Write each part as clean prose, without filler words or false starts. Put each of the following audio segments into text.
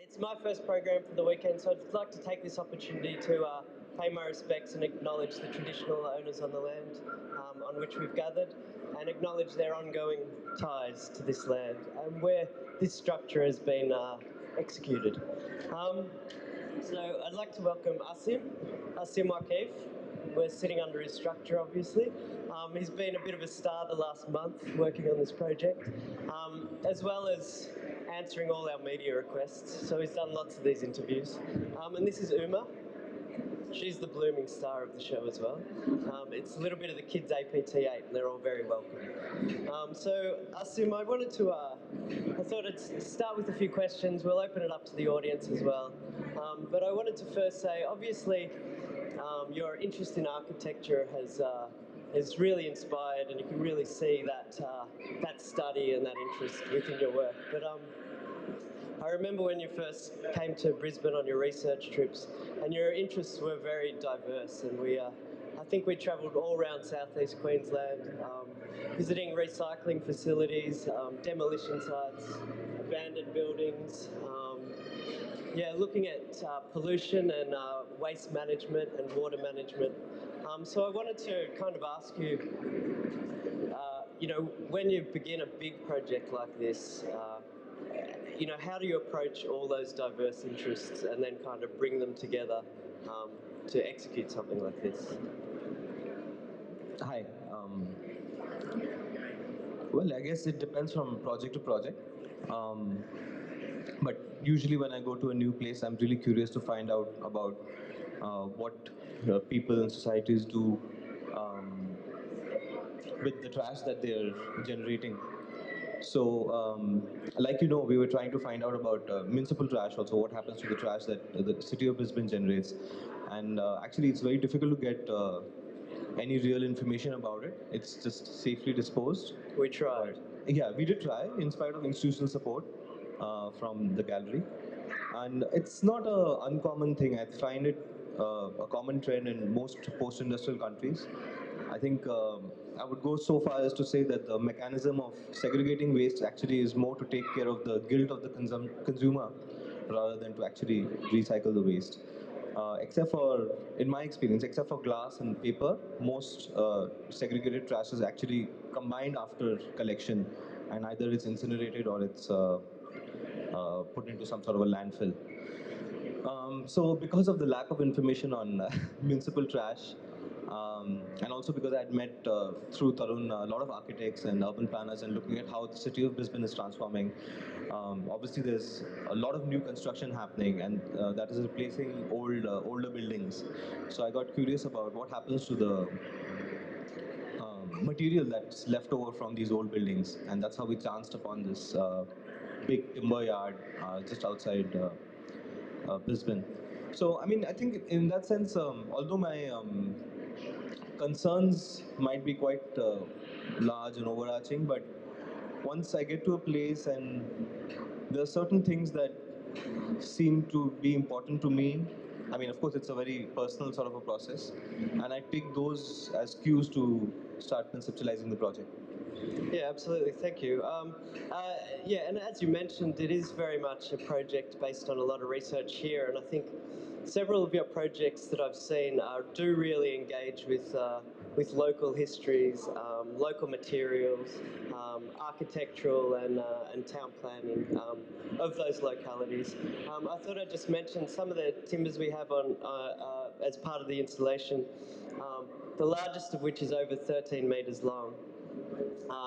It's my first program for the weekend, so I'd like to take this opportunity to pay my respects and acknowledge the traditional owners on the land on which we've gathered, and acknowledge their ongoing ties to this land and where this structure has been executed. So I'd like to welcome Asim Waqif. We're sitting under his structure, obviously. He's been a bit of a star the last month working on this project, as well as answering all our media requests. So he's done lots of these interviews. And this is Uma. She's the blooming star of the show as well. It's a little bit of the kids' APT8, and they're all very welcome. So, Asim, I thought I'd start with a few questions. We'll open it up to the audience as well. But I wanted to first say, obviously, your interest in architecture has really inspired, and you can really see that study and that interest within your work. But I remember when you first came to Brisbane on your research trips, and your interests were very diverse, and I think we travelled all around southeast Queensland, visiting recycling facilities, demolition sites, abandoned buildings, looking at pollution and waste management and water management. So I wanted to kind of ask you, when you begin a big project like this, how do you approach all those diverse interests and then kind of bring them together to execute something like this? Hi. Well, I guess it depends from project to project. But usually when I go to a new place, I'm really curious to find out about what people and societies do with the trash that they're generating. So, like we were trying to find out about municipal trash also, what happens to the trash that the city of Brisbane generates. And actually, it's very difficult to get any real information about it. It's just safely disposed. We tried. Yeah, we did try, in spite of institutional support from the gallery. And it's not a uncommon thing. I find it a common trend in most post-industrial countries. I think I would go so far as to say that the mechanism of segregating waste actually is more to take care of the guilt of the consumer rather than to actually recycle the waste. Except for, in my experience, except for glass and paper, most segregated trash is actually combined after collection, and either it's incinerated or it's put into some sort of a landfill. So because of the lack of information on municipal trash, and also because I had met through Tarun a lot of architects and urban planners and looking at how the city of Brisbane is transforming, obviously there's a lot of new construction happening, and that is replacing older buildings. So I got curious about what happens to the material that's left over from these old buildings, and that's how we chanced upon this big timber yard just outside Brisbane. So, I mean, I think in that sense, although my concerns might be quite large and overarching, but once I get to a place and there are certain things that seem to be important to me. I mean, of course, it's a very personal sort of a process, and I take those as cues to start conceptualizing the project. Yeah, absolutely. Thank you. And as you mentioned, it is very much a project based on a lot of research here, and I think several of your projects that I've seen do really engage with local histories, local materials, architectural and town planning of those localities. I thought I'd just mention some of the timbers we have on as part of the installation. The largest of which is over 13 metres long.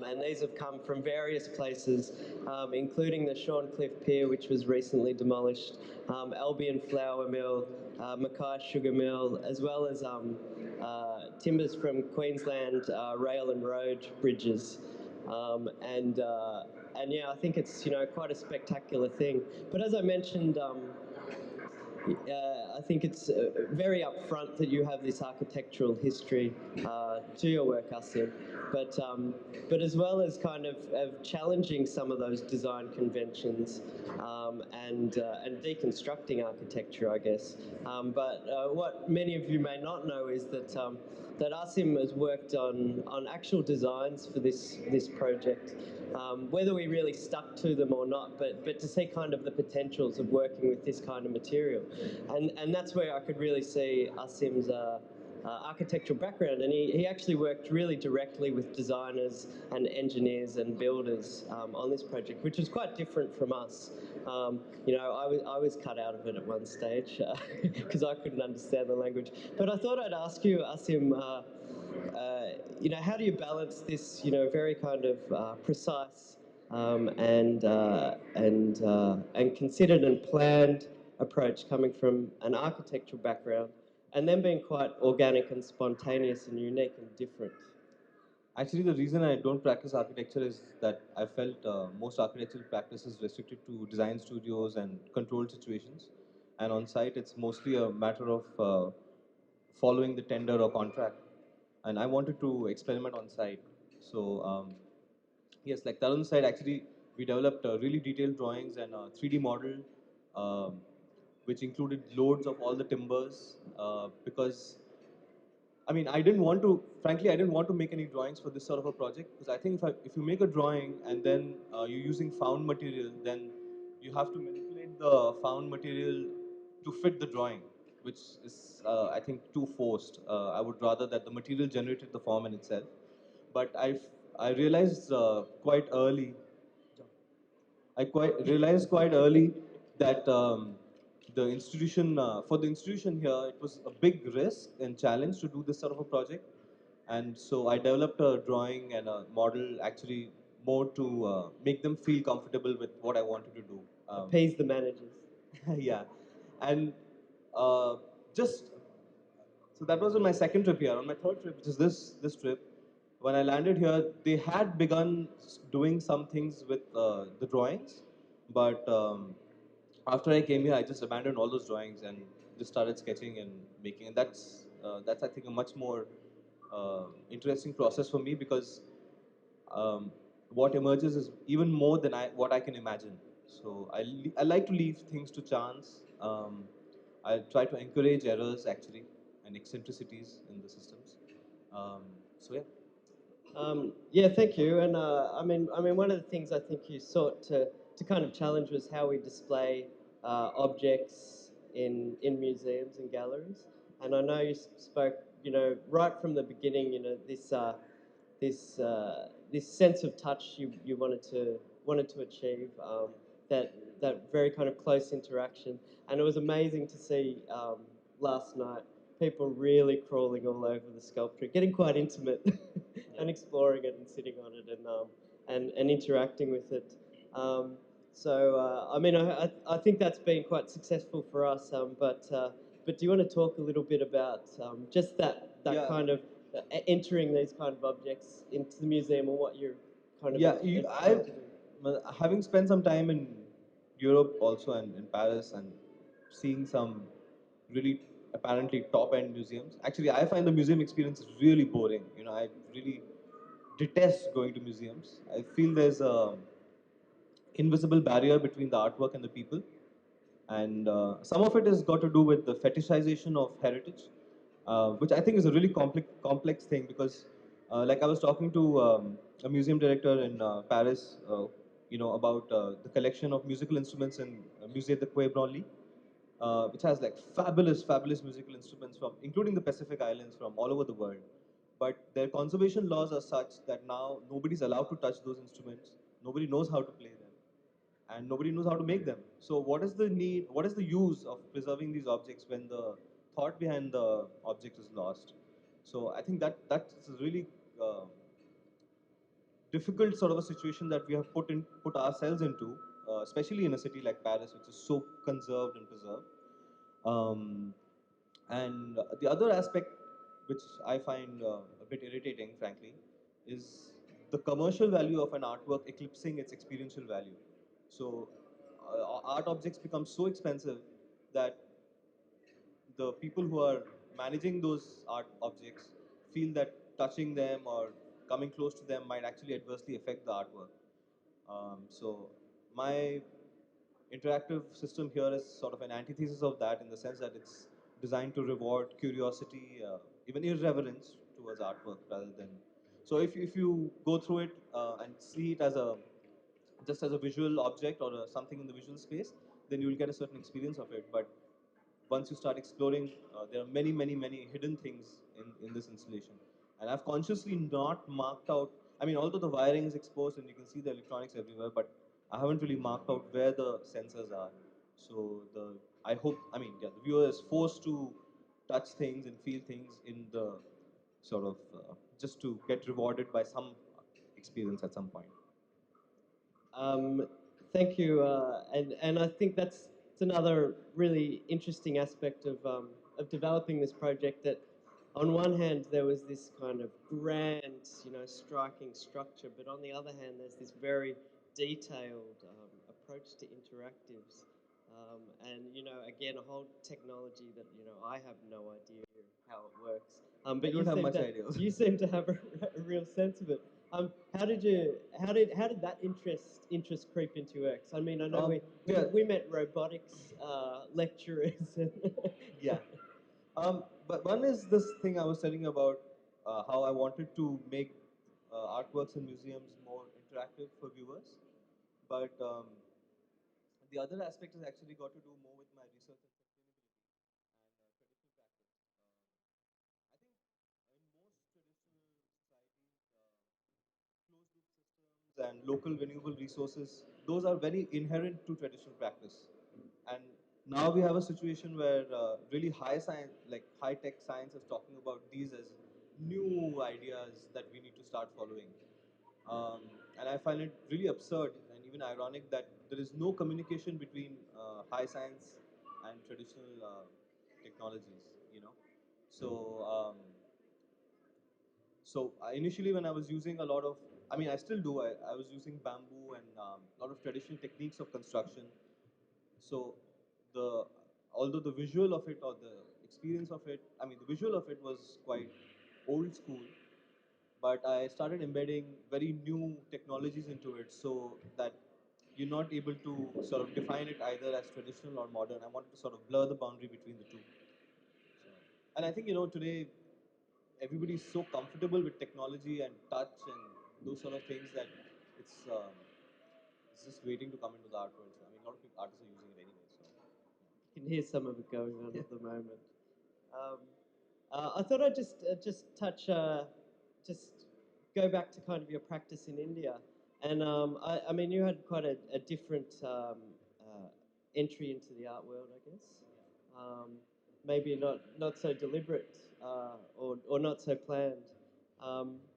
And these have come from various places, including the Shorncliffe Pier, which was recently demolished, Albion Flour Mill, Mackay Sugar Mill, as well as timbers from Queensland rail and road bridges. And yeah, I think it's quite a spectacular thing. But as I mentioned, I think it's very upfront that you have this architectural history to your work, Asim, but as well as kind of challenging some of those design conventions and deconstructing architecture, I guess. But what many of you may not know is that Asim has worked on actual designs for this project. Whether we really stuck to them or not, but to see kind of the potentials of working with this kind of material. And that's where I could really see Asim's architectural background. And he actually worked really directly with designers and engineers and builders on this project, which was quite different from us. I was cut out of it at one stage because I couldn't understand the language. But I thought I'd ask you, Asim, how do you balance this, very kind of precise and considered and planned approach coming from an architectural background, and then being quite organic and spontaneous and unique and different? Actually, the reason I don't practice architecture is that I felt most architectural practice is restricted to design studios and controlled situations. And on site, it's mostly a matter of following the tender or contract. And I wanted to experiment on site. So, yes, like Tarun said, actually, we developed really detailed drawings and a 3D model, um, which included loads of all the timbers because I mean, I didn't want to, frankly, I didn't want to make any drawings for this sort of a project because I think if you make a drawing and then you're using found material, then you have to manipulate the found material to fit the drawing, which is, I think, too forced. I would rather that the material generated the form in itself. But I realized quite early I quite realized quite early that for the institution here, it was a big risk and challenge to do this sort of a project. And so I developed a drawing and a model actually more to make them feel comfortable with what I wanted to do. Appease the managers. Yeah. And uh, just so that was on my second trip here. On my third trip, which is this trip, when I landed here, they had begun doing some things with the drawings, but after I came here, I just abandoned all those drawings and just started sketching and making. And that's I think a much more interesting process for me because what emerges is even more than what I can imagine. So I like to leave things to chance. I try to encourage errors actually and eccentricities in the systems. Um, so yeah. Yeah, thank you. And one of the things I think you sought to kind of challenge was how we display objects in museums and galleries. And I know you spoke, right from the beginning, this sense of touch you wanted to achieve, that very kind of close interaction. And it was amazing to see last night people really crawling all over the sculpture, getting quite intimate and exploring it and sitting on it and interacting with it. I think that's been quite successful for us. But do you want to talk a little bit about just that Yeah. kind of entering these kind of objects into the museum, or what you're kind of Yeah, trying to do? having spent some time in Europe also and in Paris and seeing some really apparently top end museums. Actually, I find the museum experience really boring. I really detest going to museums. I feel there's a invisible barrier between the artwork and the people, and some of it has got to do with the fetishization of heritage, which I think is a really complex thing because, like I was talking to a museum director in Paris, about the collection of musical instruments in Musée de Quai Branly, which has like fabulous musical instruments from, including the Pacific Islands, from all over the world. But their conservation laws are such that now nobody's allowed to touch those instruments. Nobody knows how to play them and nobody knows how to make them. So what is the need, what is the use of preserving these objects when the thought behind the object is lost? So I think that's a really uh, difficult sort of a situation that we have put ourselves into, especially in a city like Paris, which is so conserved and preserved. Um, and the other aspect, which I find a bit irritating, frankly, is the commercial value of an artwork eclipsing its experiential value. So, art objects become so expensive that the people who are managing those art objects feel that touching them or coming close to them might actually adversely affect the artwork. So my interactive system here is sort of an antithesis of that in the sense that it's designed to reward curiosity, even irreverence towards artwork rather than. So if you go through it and see it as a just as a visual object or something in the visual space, then you will get a certain experience of it. But once you start exploring, there are many, many, many hidden things in this installation. And I've consciously not marked out, I mean, although the wiring is exposed and you can see the electronics everywhere, but I haven't really marked out where the sensors are. So I hope, I mean, yeah, the viewer is forced to touch things and feel things in the sort of, just to get rewarded by some experience at some point. Um, Thank you, and I think that's it's another really interesting aspect of developing this project. That on one hand there was this kind of grand, striking structure, but on the other hand there's this very detailed approach to interactives, and again a whole technology that I have no idea how it works. I But don't have much idea. you seem to have a real sense of it. How did that interest creep into your X? I mean, I know Yeah, we met robotics lecturers. And yeah. But one is this thing I was telling you about how I wanted to make artworks in museums more interactive for viewers. But the other aspect has actually got to do more with my research and sustainability and traditional practice. I think in most traditional societies, closed loop systems and local renewable resources, those are very inherent to traditional practice. And now we have a situation where really high science, like high tech science, is talking about these as new ideas that we need to start following. And I find it really absurd and even ironic that there is no communication between high science and traditional technologies. So. Initially, when I was using a lot of, I mean, I still do. I was using bamboo and a lot of traditional techniques of construction. So the although the visual of it or the experience of it, I mean, the visual of it was quite old school, but I started embedding very new technologies into it, so that you're not able to sort of define it either as traditional or modern. I wanted to sort of blur the boundary between the two. So, and I think today everybody's so comfortable with technology and touch and those sort of things that it's um, it's just waiting to come into the art world. So, I mean, a lot of people, artists are using it anyway. So you can hear some of it going on at the moment. Um, I thought I'd just touch, just go back to kind of your practice in India, and I mean you had quite a different entry into the art world, I guess. Um, Maybe not so deliberate or not so planned.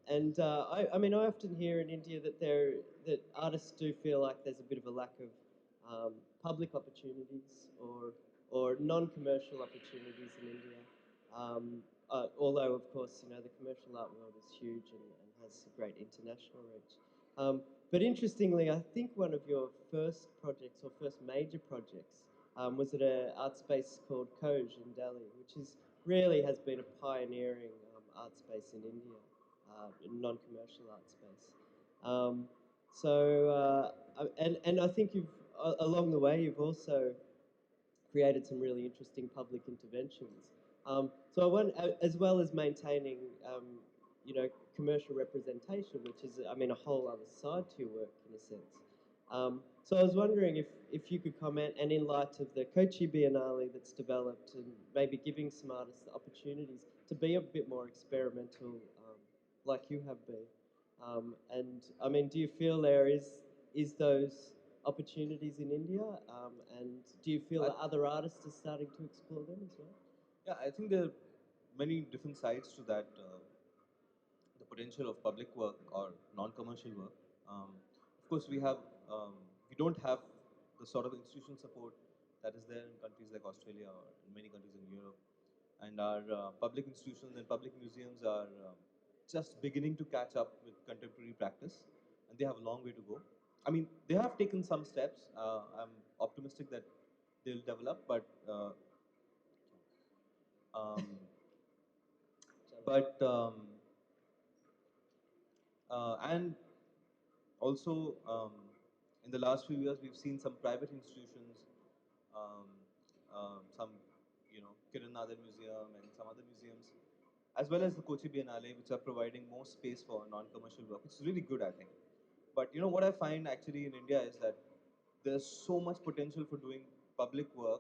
And I mean I often hear in India that artists do feel like there's a bit of a lack of public opportunities or non-commercial opportunities in India. Although, of course, the commercial art world is huge and has a great international reach. But interestingly, I think one of your first projects or first major projects was at an art space called Koj in Delhi, which is really has been a pioneering art space in India, non-commercial art space. Um, and I think along the way you've also created some really interesting public interventions. So I want, as well as maintaining, commercial representation, which is, I mean, a whole other side to your work in a sense. So I was wondering if you could comment, and in light of the Kochi Biennale that's developed, and maybe giving some artists the opportunities to be a bit more experimental, like you have been. And I mean, do you feel there is those opportunities in India? And do you feel that other artists are starting to explore them as well? yeah, I think there are many different sides to that. The potential of public work or non-commercial work. Of course, we don't have the sort of institutional support that is there in countries like Australia or in many countries in Europe, and our public institutions and public museums are just beginning to catch up with contemporary practice, and they have a long way to go. I mean, they have taken some steps. I'm optimistic that they'll develop, but Um, but and also, in the last few years, we've seen some private institutions, um, some, Kiran Museum and some other museums, as well as the Kochi Biennale, which are providing more space for non-commercial work. It's really good, I think. But what I find actually in India is that there's so much potential for doing public work,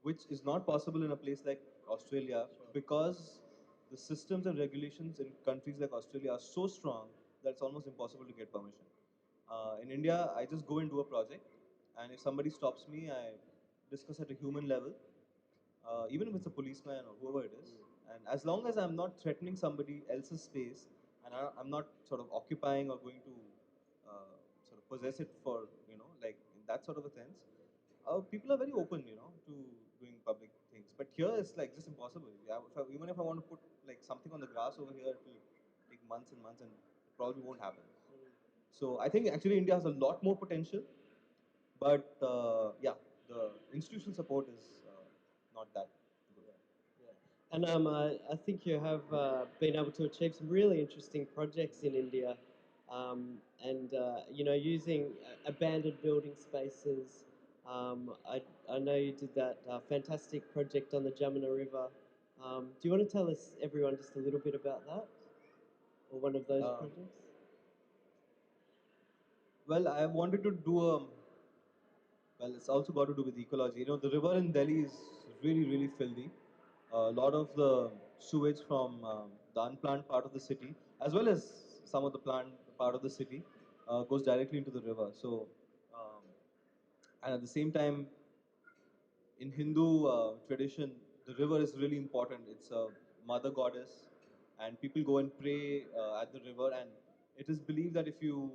which is not possible in a place like Australia because the systems and regulations in countries like Australia are so strong that it's almost impossible to get permission. In India, I just go and do a project, and if somebody stops me, I discuss at a human level, even if it's a policeman or whoever it is. And as long as I'm not threatening somebody else's space and I'm not sort of occupying or going to sort of possess it for, like in that sort of a sense, people are very open, to doing public things. But here it's like just impossible. Yeah, even if I want to put like something on the grass over here, it will take months and months and it probably won't happen. So I think actually India has a lot more potential, but yeah, the institutional support is not that good. Yeah. And I think you have been able to achieve some really interesting projects in India, and using abandoned building spaces. I know you did that fantastic project on the Jamuna River. Do you want to tell us, everyone, just a little bit about that, or one of those Um, projects? well, I wanted to do a. Well, it's also got to do with ecology. The river in Delhi is really, really filthy. A lot of the sewage from the unplanned part of the city, as well as some of the planned part of the city, goes directly into the river. So, um, and at the same time, in Hindu tradition, the river is really important. It's a mother goddess, and people go and pray at the river. And it is believed that if you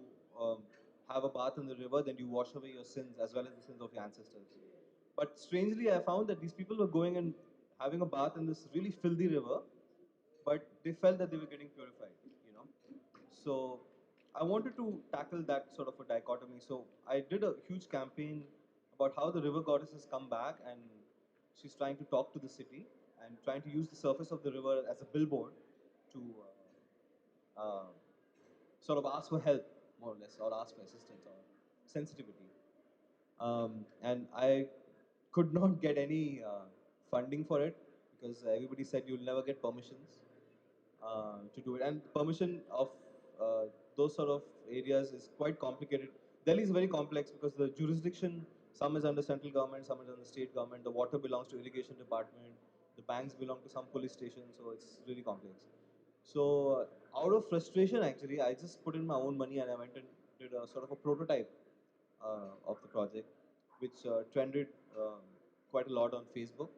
have a bath in the river, then you wash away your sins as well as the sins of your ancestors. But strangely, I found that these people were going and having a bath in this really filthy river, but they felt that they were getting purified. So I wanted to tackle that sort of a dichotomy. So I did a huge campaign about how the river goddess has come back and she's trying to talk to the city and trying to use the surface of the river as a billboard to sort of ask for help, more or less, or ask for assistance or sensitivity. And I could not get any funding for it because everybody said you'll never get permissions to do it. And the permission of those sort of areas is quite complicated. Delhi is very complex because the jurisdiction, some is under central government, some is under state government. The water belongs to irrigation department. The banks belong to some police station, so it's really complex. So out of frustration, actually, I just put in my own money and I went and did a sort of a prototype of the project, which trended quite a lot on Facebook.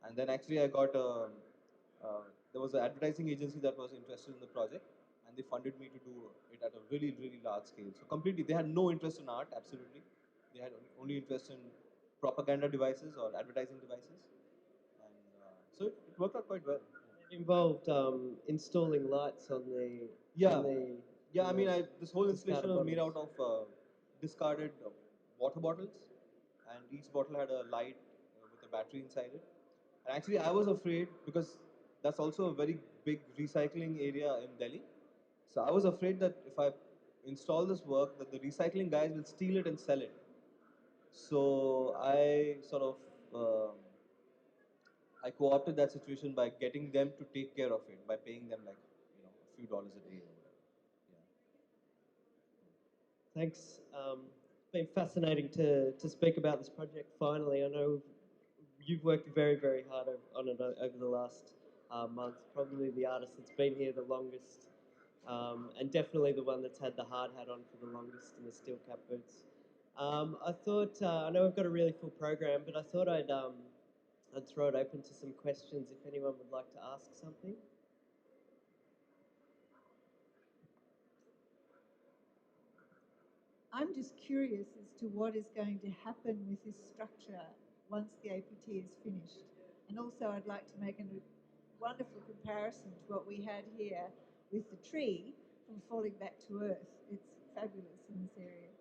And then actually I got there was an advertising agency that was interested in the project, and they funded me to do it at a really, really large scale. So completely, they had no interest in art, absolutely. They had only interest in propaganda devices or advertising devices. And so it worked out quite well. It involved installing lights on the Yeah, on the yeah. on I mean, the this whole installation discarded was made bottles. out of discarded water bottles, and each bottle had a light with a battery inside it. And actually, I was afraid because that's also a very big recycling area in Delhi. So I was afraid that if I install this work, that the recycling guys will steal it and sell it. So I sort of I co-opted that situation by getting them to take care of it by paying them like a few dollars a day or whatever. Yeah. Thanks. It's been fascinating to speak about this project finally. I know you've worked very, very hard on it over the last month. Probably the artist that's been here the longest, and definitely the one that's had the hard hat on for the longest in the steel cap boots. I thought, I know we've got a really full program, but I thought I'd throw it open to some questions if anyone would like to ask something. I'm just curious as to what is going to happen with this structure once the APT is finished. And also, I'd like to make a wonderful comparison to what we had here with the tree from falling back to earth. It's fabulous in this area.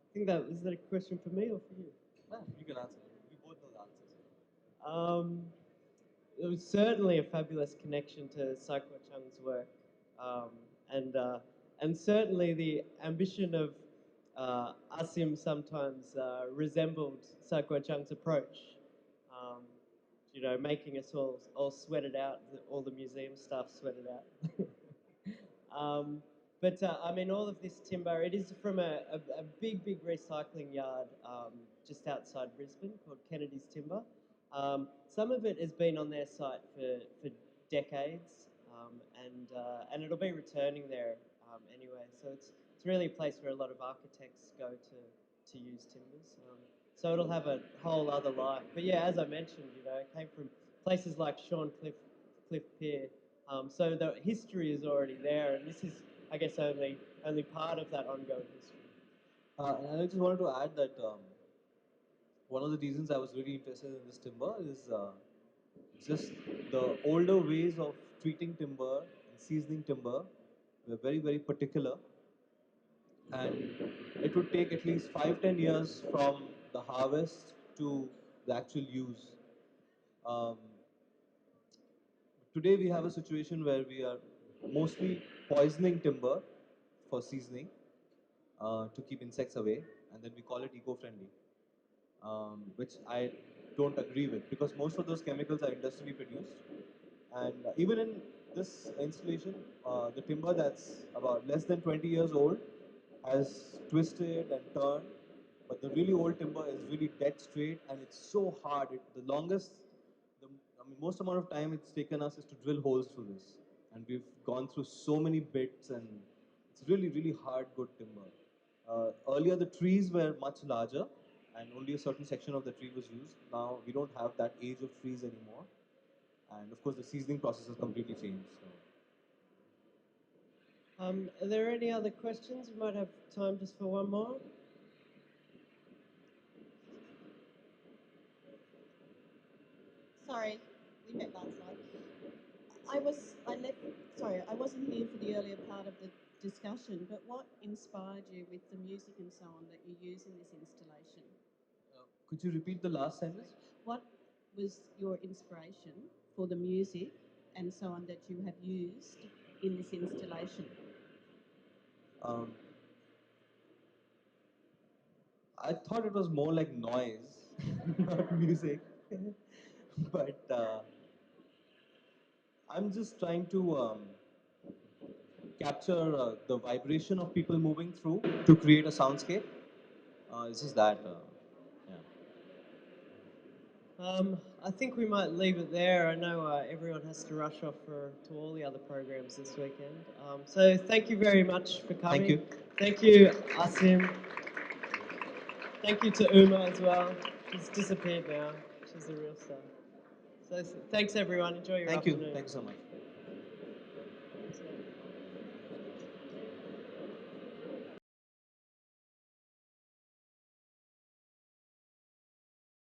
I think is that a question for me or for you? You can answer. We both know the answers. Um, it was certainly a fabulous connection to Sakwa Chung's work, um, and and certainly the ambition of Asim sometimes resembled Sakwa Chung's approach. Um, you know, making us all sweat it out, all the museum staff sweat it out. Um, but I mean, all of this timber, it is from a big recycling yard just outside Brisbane called Kennedy's Timber. Some of it has been on their site for decades, and it'll be returning there anyway. So it's really a place where a lot of architects go to use timbers. So it'll have a whole other life. But yeah, as I mentioned, you know, it came from places like Cliff Pier. So the history is already there, and this is, I guess, only part of that ongoing history. And I just wanted to add that one of the reasons I was really interested in this timber is just the older ways of treating timber and seasoning timber were very particular, and it would take at least 5-10 years from the harvest to the actual use. Um, Today we have a situation where we are mostly poisoning timber for seasoning to keep insects away, and then we call it eco-friendly, which I don't agree with because most of those chemicals are industrially produced. And even in this installation, the timber that's about less than 20 years old has twisted and turned, but the really old timber is really dead straight and it's so hard. The longest, I mean, most amount of time it's taken us is to drill holes through this. And we've gone through so many bits and it's really hard, good timber. Earlier, the trees were much larger and only a certain section of the tree was used. Now, we don't have that age of trees anymore. And of course, the seasoning process has completely changed. So. Are there any other questions? We might have time just for one more. Sorry, we met last night. I wasn't here for the earlier part of the discussion, but what inspired you with the music and so on that you use in this installation? Could you repeat the last sentence? What was your inspiration for the music and so on that you have used in this installation? Um, I thought it was more like noise, not music. But I'm just trying to capture the vibration of people moving through to create a soundscape. It's just that, yeah. I think we might leave it there. I know everyone has to rush off to all the other programs this weekend. So thank you very much for coming. Thank you. Thank you, Asim. Thank you to Uma as well. She's disappeared now. She's the real star. So thanks everyone. Enjoy your Thank you. afternoon. Thank you so much.